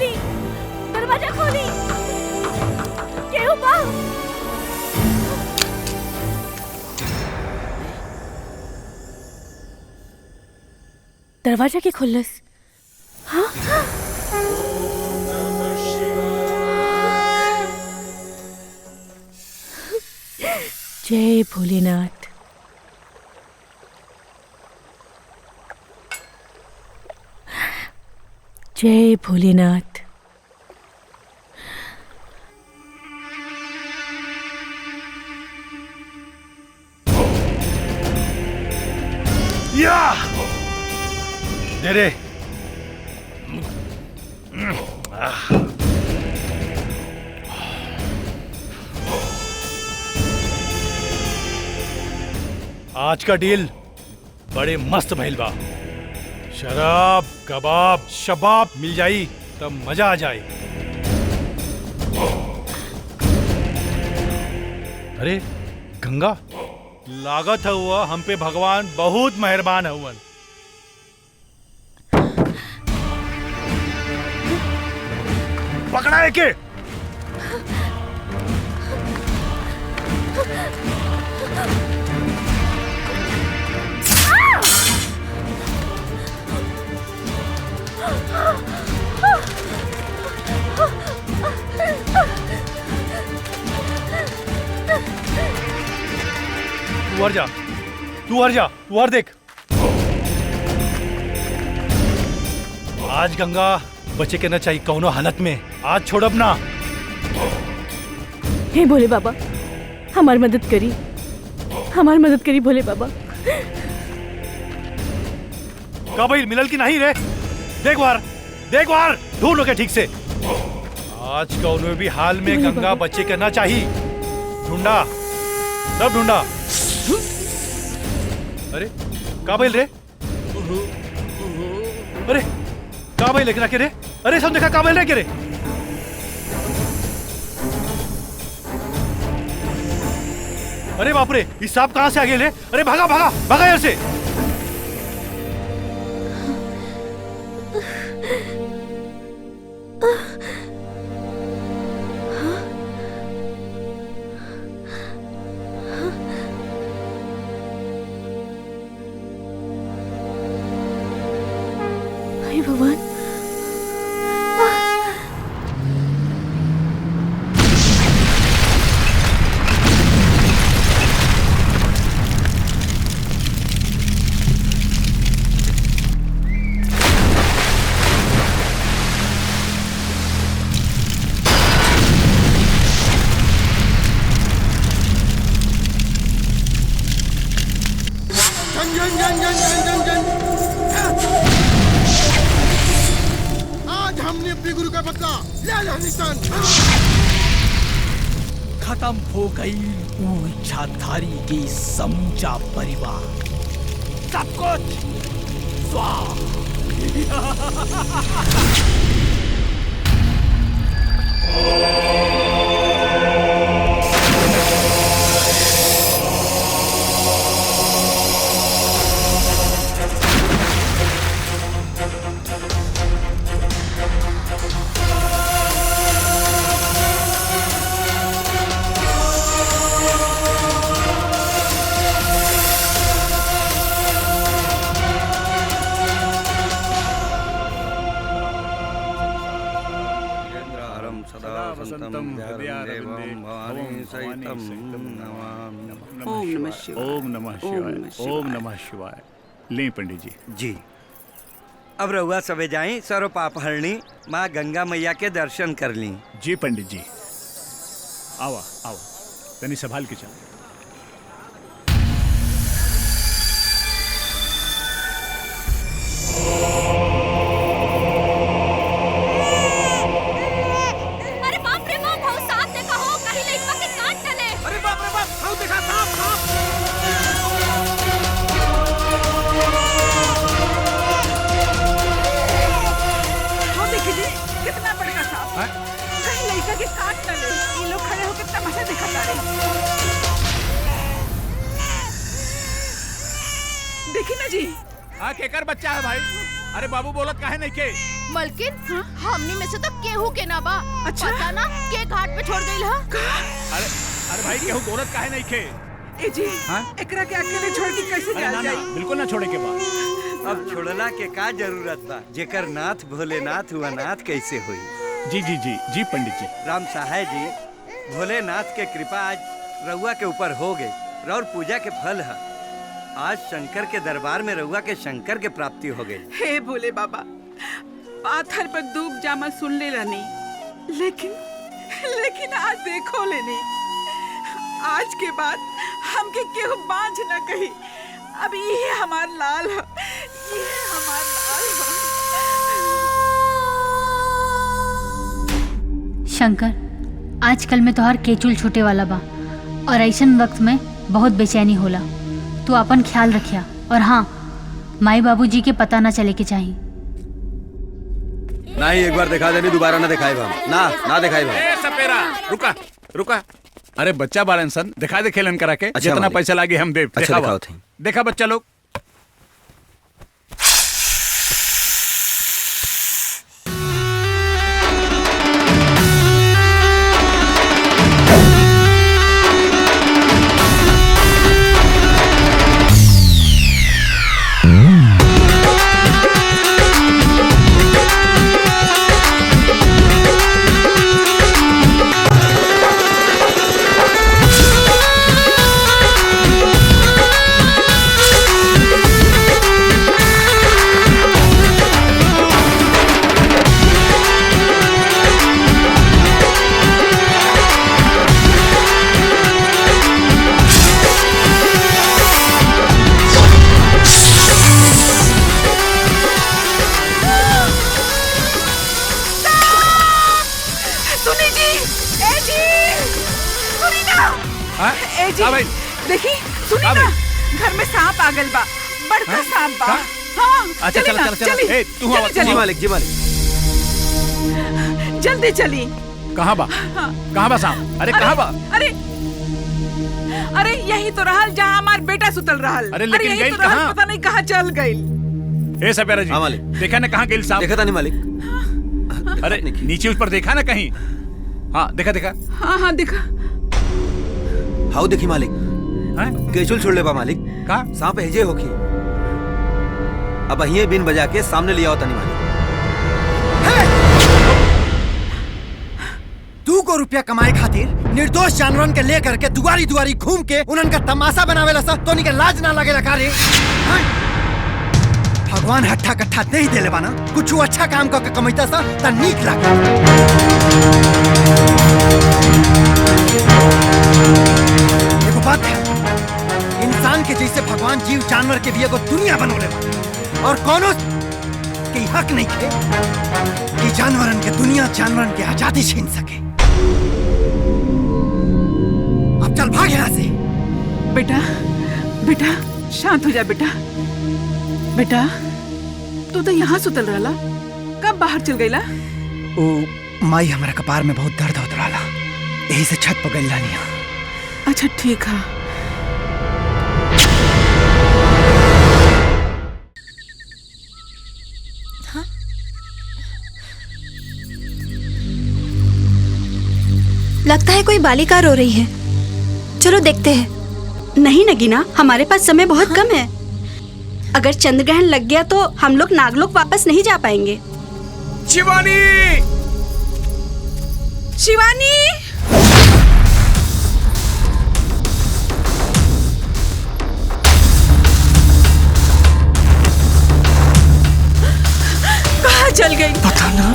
खोली, दरवाजा खोली। केहू बा? दरवाजा के खुल्लस। हाँ? जय भोलेनाथ। जय भोलेनाथ। या दे रे। आज का डील बड़े मस्त भइल बा। शराब कबाब शबाब मिल जाई तब मजा आ जाए। अरे गंगा, लागत हुआ हम पे भगवान बहुत मेहरबान हुआ। पकड़ा है के? तू हर जा, तू हर जा, तू हर देख। आज गंगा बचे के न चाहिए कौनो हालत में। आज छोड़ब ना। हे भोले बाबा, हमारी मदद करी, हमारी मदद करी भोले बाबा। का भाई मिलल की नहीं रे? देख बार ढूंढ लो के ठीक से। आज कौनो भी हाल में गंगा बच्चे के ना चाहिए। ढूंढा, सब ढूंढा। अरे का भाई रे? अरे का भाई लेके रे? अरे सब देखा का भाई रे के रे? अरे बाप रे, इस सांप कहां से आ गए ले? अरे भागा भागा भागा यहाँ से। हे भगवान। आज हमने अपने गुरु का बदला ले लिया निशान। खत्म हो गई वो इच्छाधारी की समूचा परिवार। सब कुछ स्वाहा। ओम नमः शिवाय। ले पंडित जी। जी अब रहुआ सबे जाई सरो पाप हरणी माँ गंगा मैया के दर्शन कर ली। जी पंडित जी। आवा आवा तनी संभाल के चल। अरे बाप रे बाप, बहुत सांप देखा हो, कहीं लइका के काट डाले। अरे बाप रे बाप, हाउ देखा सांप सांप। हाँ देखिए जी, कितना बड़ा सांप। कहीं लइका के काट डाले। ये लोग खड़े होकर तमाशा देखा जा रहे। देखी ना जी। हाँ केकर बच्चा है भाई? अरे बाबू बोलत काहे नहीं के? मलकिन हमनी में से तो केहू के ना बा। अच्छा? पता ना के घाट पे छोड़ गई हा। अरे अरे भाई केहू औरत काहे नहीं खे? ए जी हाँ? एकरा के अकेले छोड़ के कैसे अरे जा ना ना जाई? बिल्कुल ना छोड़े के बाद। अब छोड़ला के का जरूरत बा? जेकर नाथ भोलेनाथ हुआ नाथ कैसे हुई? जी जी जी जी पंडित जी। राम सहाय जी, भोलेनाथ के कृपा आज रउआ के ऊपर हो गई। और पूजा के फल है आज शंकर के दरबार में रउआ के शंकर के प्राप्ति हो गई। हे भोले बाबा, पाथर पर दूब जामा सुन ले रनी, लेकिन आज देखो लेनी। आज के बाद हमके केहू बांझ न कही। अब ये हमार लाल है, ये हमार लाल है। शंकर, आजकल में तोहर केचुल छूटे वाला बा और ऐसन वक्त में बहुत बेचैनी होला। तू अपन ख्याल रखिया और हाँ, माई बाबूजी के पता ना चले के चाहिए। नहीं, एक बार दिखा देनी, दोबारा ना दिखाए ना दिखाए भाई। सपेरा रुका रुका। अरे बच्चा बालन सन, दिखा दे खेलन करा के। अच्छा, जितना पैसा लागे हम दे। अच्छा, दिखाओ थे। देखा बच्चा लोग। देखी सुनी ना, घर में सांप आ गल बा, बड़का सांप बा। हाँ, अच्छा चल चल चल। ए तू आवा। जी मालिक जी मालिक। जल्दी चली। कहाँ बा? कहाँ बा सांप? अरे कहाँ बा? अरे यही तो रहल जहाँ हमार बेटा सुतल रहल। अरे लेकिन यही गइल तो रहल, कहाँ? पता नहीं कहाँ चल गइल। ए सपेरा जी। हाँ मालिक। देखा ना कहाँ गइल सांप? देखा था नहीं मालिक। अरे नीचे उस पर देखा ना कहीं? हाँ देखा देखा। हाँ देखा। हाउ देखी मालिक। केचुल छोड़ ले बा मालिक। का सांप हेजे होखी। अब अहिए बिन बजा के सामने लिया होता नहीं मालिक। 2 को रुपया कमाए खातिर निर्दोष जानवरन के लेकर के दुआरी दुआरी घूम के उनन का तमाशा बनावेला सा तो निके लाज ना लगेला का रे? भगवान हट्ठा कट्ठा नहीं देले बाना, कुछ अच्छा काम करके कमाइता सा त नीक लागे। एगो बात है, इंसान के जैसे भगवान जीव जानवर के भी एगो दुनिया बनोले बा और कोनो के हक नहीं खे कि जानवरन के दुनिया जानवरन के आजादी छीन सके। अब चल भाग यहाँ से। बेटा शांत हो जा बेटा। बेटा तू तो यहाँ सुतल रहला, कब बाहर चल गईला? ओ माई हमारा कपार में बहुत दर्द होत रहला, यही से छत पर गइल लानी। अच्छा ठीक है। लगता है कोई बालिका रो रही है, चलो देखते हैं। नहीं नगीना, हमारे पास समय बहुत कम है। अगर चंद्रग्रहण लग गया तो हम लोग नागलोक वापस नहीं जा पाएंगे। शिवानी! शिवानी! कहाँ चल गई? पता ना।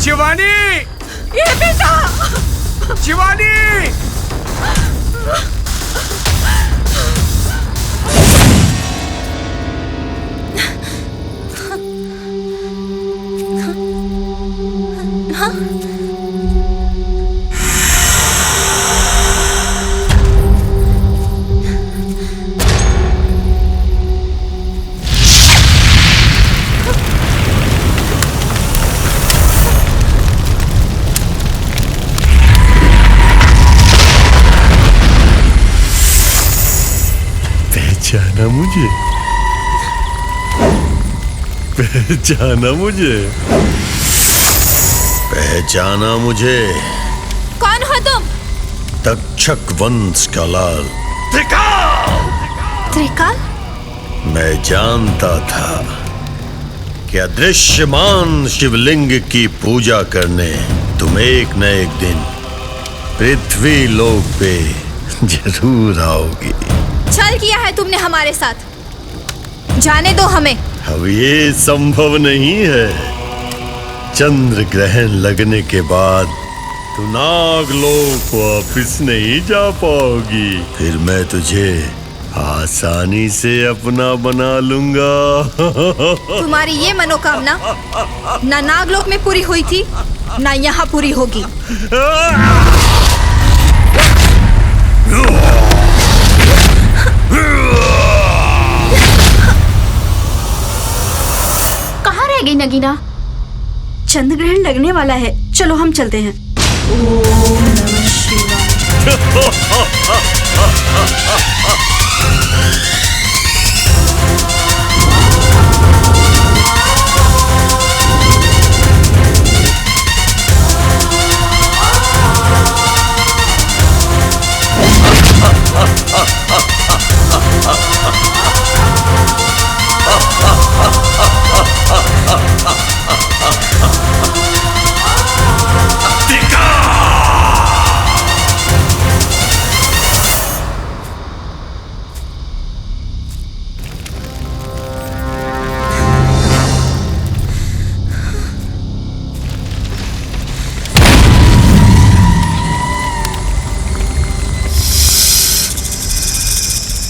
शिवानी! ये बेटा! शिवानी! पहचाना मुझे? पहचाना मुझे? पहचाना मुझे? कौन हो तुम? तक्षक वंश का लाल त्रिकाल? मैं जानता था कि अदृश्यमान शिवलिंग की पूजा करने तुम एक न एक दिन पृथ्वी लोक पे जरूर आओगी। छल किया है तुमने हमारे साथ, जाने दो हमें। अब ये संभव नहीं है। चंद्र ग्रहण लगने के बाद तू नागलोक वापिस नहीं जा पाओगी। फिर मैं तुझे आसानी से अपना बना लूंगा। तुम्हारी ये मनोकामना ना नागलोक में पूरी हुई थी, ना यहाँ पूरी होगी। कहाँ रह गई नगीना? चंद्र ग्रहण लगने वाला है, चलो हम चलते हैं। ओम नमः शिवाय।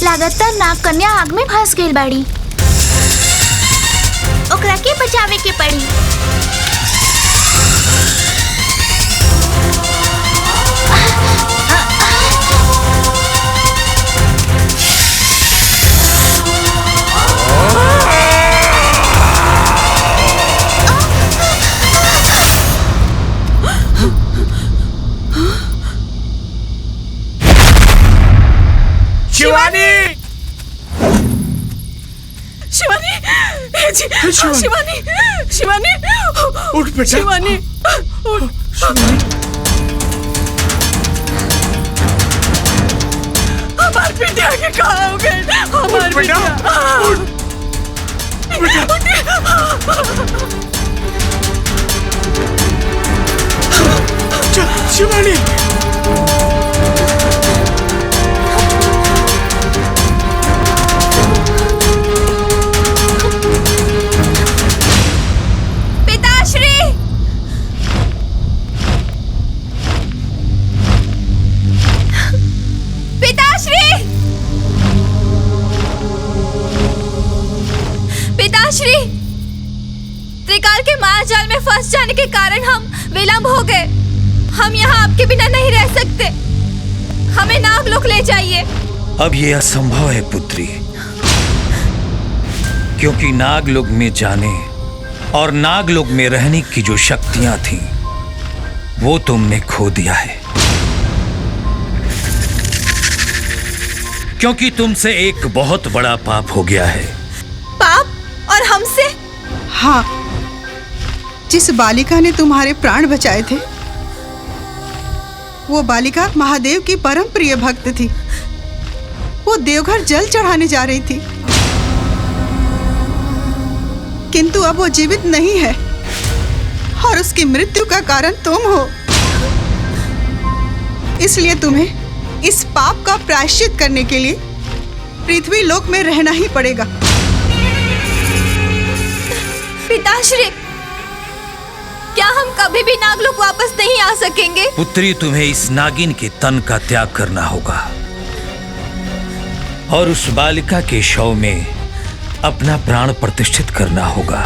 लागत नाग कन्या आग में फंस गई बाड़ी, ओकरा के बचावे के पड़ी। शिवानी! शिवानी! शिवानी! शिवानी! उठ बेटा। शिवानी! उठ। हमारे बेटे आगे कहाँ हो गए? हमारे बेटा। शिवानी! पिताश्री, त्रिकाल के मायाजाल में फंस जाने के कारण हम विलंब हो गए। हम यहाँ आपके बिना नहीं रह सकते, हमें नागलोक ले जाइए। अब ये असंभव है पुत्री, क्योंकि नागलोक में जाने और नागलोक में रहने की जो शक्तियां थीं, वो तुमने खो दिया है। क्योंकि तुमसे एक बहुत बड़ा पाप हो गया है। पाप? और हमसे? हाँ, जिस बालिका ने तुम्हारे प्राण बचाए थे, वो बालिका महादेव की परम प्रिय भक्त थी। वो देवघर जल चढ़ाने जा रही थी, किंतु अब वो जीवित नहीं है और उसकी मृत्यु का कारण तुम हो। इसलिए तुम्हें इस पाप का प्रायश्चित करने के लिए पृथ्वी लोक में रहना ही पड़ेगा। पिताश्री, क्या हम कभी भी नागलोक वापस नहीं आ सकेंगे? पुत्री, तुम्हें इस नागिन के तन का त्याग करना होगा और उस बालिका के शव में अपना प्राण प्रतिष्ठित करना होगा,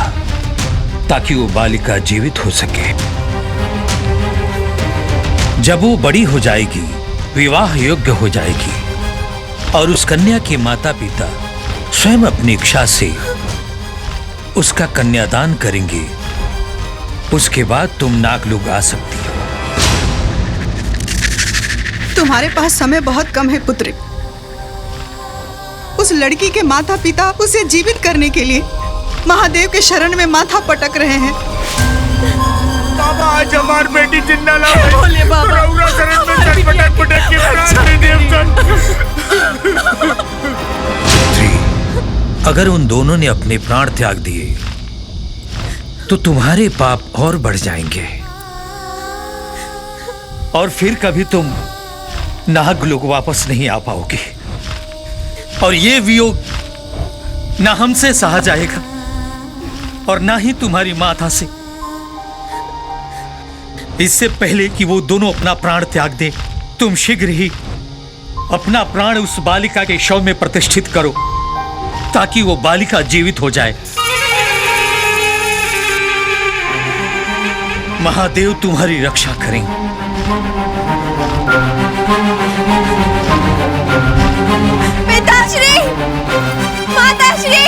ताकि वो बालिका जीवित हो सके। जब वो बड़ी हो जाएगी, विवाह योग्य हो जाएगी और उस कन्या के माता पिता स्वयं अपनी इच्छा से उसका कन्यादान करेंगे, उसके बाद तुम नागलोक आ सकती हो। तुम्हारे पास समय बहुत कम है पुत्री। उस लड़की के माता पिता उसे जीवित करने के लिए महादेव के शरण में माथा पटक रहे हैं। बाबा आज हमार बेटी जिंदा ला बोले बाबा। रउरा शरण में सर पटक पटक के प्राण दे देवतन। अगर उन दोनों ने अपने प्राण त्याग दिए तो तुम्हारे पाप और बढ़ जाएंगे और फिर कभी तुम नागलोक वापस नहीं आ पाओगे और ये वियोग ना हमसे सहा जाएगा और ना ही तुम्हारी माता से। इससे पहले कि वो दोनों अपना प्राण त्याग दे, तुम शीघ्र ही अपना प्राण उस बालिका के शव में प्रतिष्ठित करो ताकि वो बालिका जीवित हो जाए। महादेव तुम्हारी रक्षा करें। पिताश्री, माताश्री,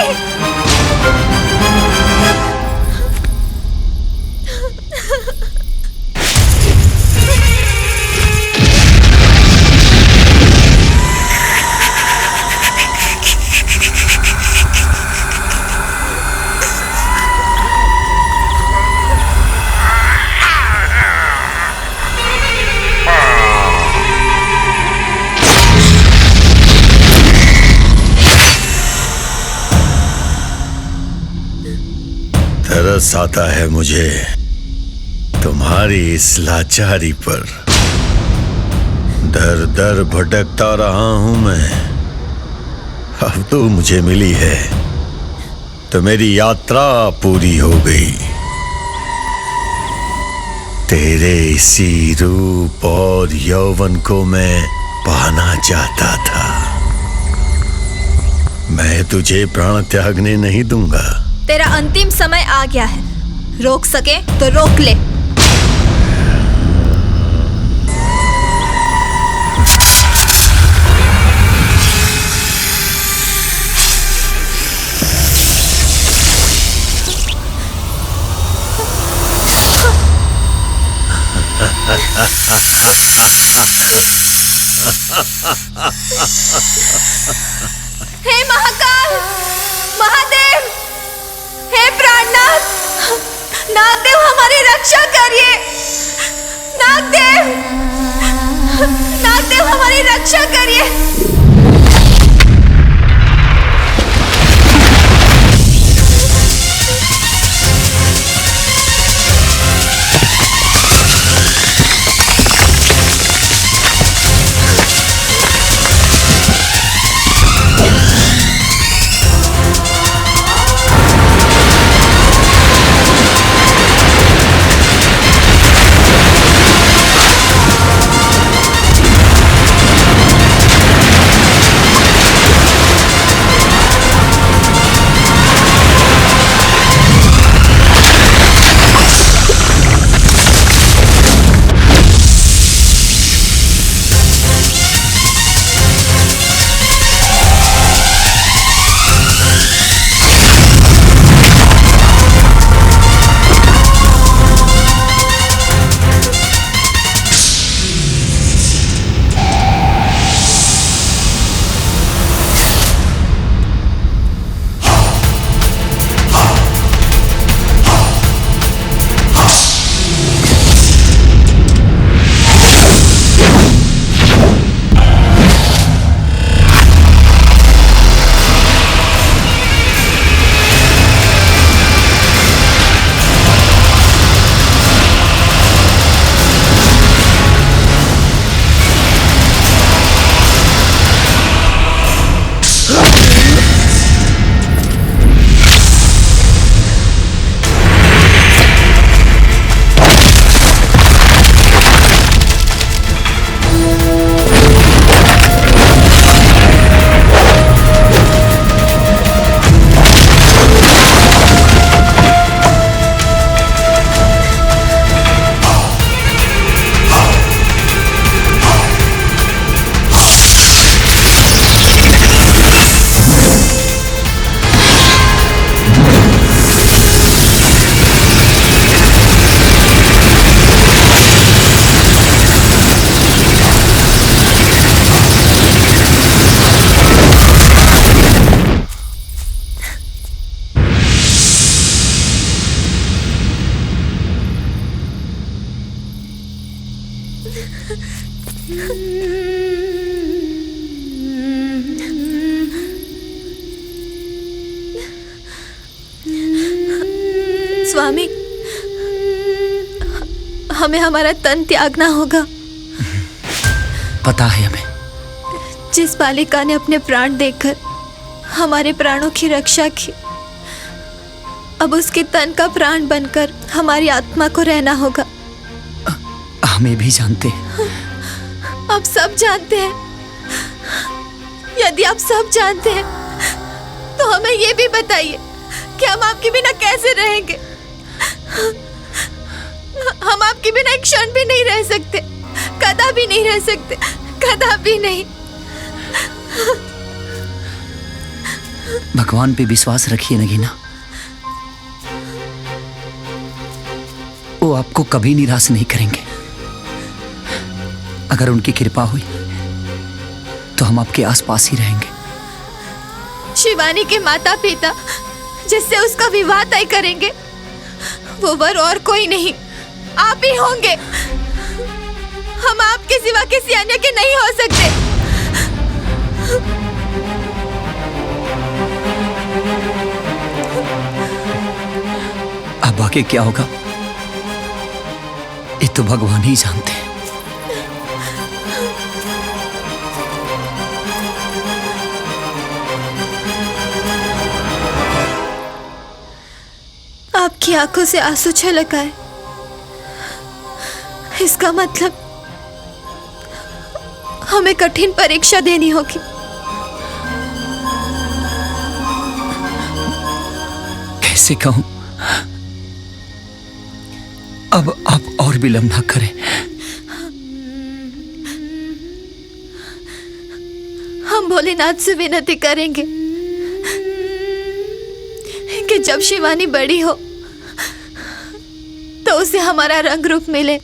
तरस आता है मुझे तुम्हारी इस लाचारी पर। दर दर भटकता रहा हूं मैं, अब तो मुझे मिली है तो मेरी यात्रा पूरी हो गई। तेरे इसी रूप और यौवन को मैं पाना चाहता था। मैं तुझे प्राण त्यागने नहीं दूंगा। तेरा अंतिम समय आ गया है, रोक सके तो रोक ले। हे महाकाल, महादेव, हे प्राणनाथ, नागदेव हमारी रक्षा करिए। नागदेव, नागदेव हमारी रक्षा करिए। स्वामी, हमें हमारा तन त्यागना होगा। पता है हमें। जिस बालिका ने अपने प्राण देकर हमारे प्राणों की रक्षा की, अब उसके तन का प्राण बनकर हमारी आत्मा को रहना होगा। हमें भी जानते हैं। आप सब जानते हैं। यदि आप सब जानते हैं तो हमें ये भी बताइए कि हम आपके बिना कैसे रहेंगे। हम आपके बिना एक क्षण भी नहीं रह सकते, कदापि नहीं रह सकते, कदापि नहीं। भगवान पे विश्वास रखिए नगीना, वो आपको कभी निराश नहीं करेंगे। अगर उनकी कृपा हुई तो हम आपके आसपास ही रहेंगे। शिवानी के माता पिता जिससे उसका विवाह तय करेंगे, वो वर और कोई नहीं, आप ही होंगे। हम आपके सिवा किसी अन्य के नहीं हो सकते। अब आगे क्या होगा ये तो भगवान ही जानते हैं। आपकी आंखों से आंसू छलक आए, इसका मतलब हमें कठिन परीक्षा देनी होगी। कैसे कहूं? अब आप और विलंब ना करें। हम भोलेनाथ से विनती करेंगे कि जब शिवानी बड़ी हो तो उसे हमारा रंग रूप मिले,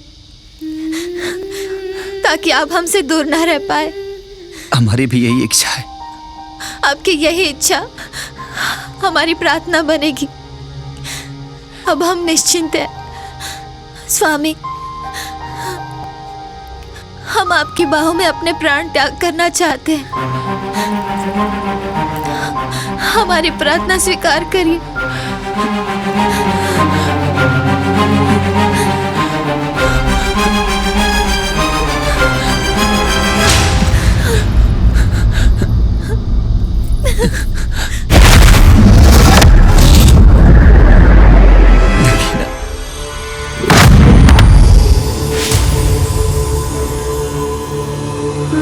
ताकि आप हमसे दूर ना रह पाए। हमारी भी यही इच्छा है। आपकी यही इच्छा हमारी प्रार्थना बनेगी। अब हम निश्चिंत हैं स्वामी। हम आपकी बाहों में अपने प्राण त्याग करना चाहते हैं। हमारी प्रार्थना स्वीकार करिए।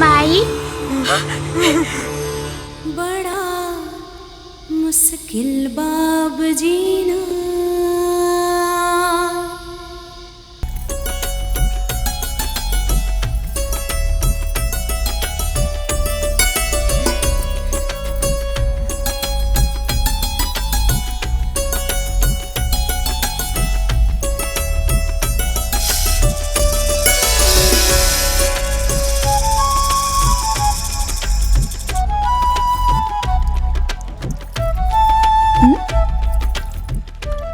माई, बड़ा मुश्किल बाब जीना।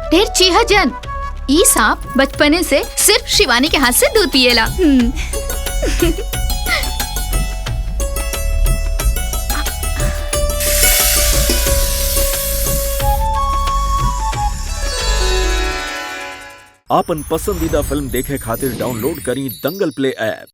ढेर चीहा जन। ई सांप बचपने से सिर्फ शिवानी के हाथ से दूध पिएला। आपन पसंदीदा फिल्म देखे खातिर डाउनलोड करी दंगल प्ले ऐप।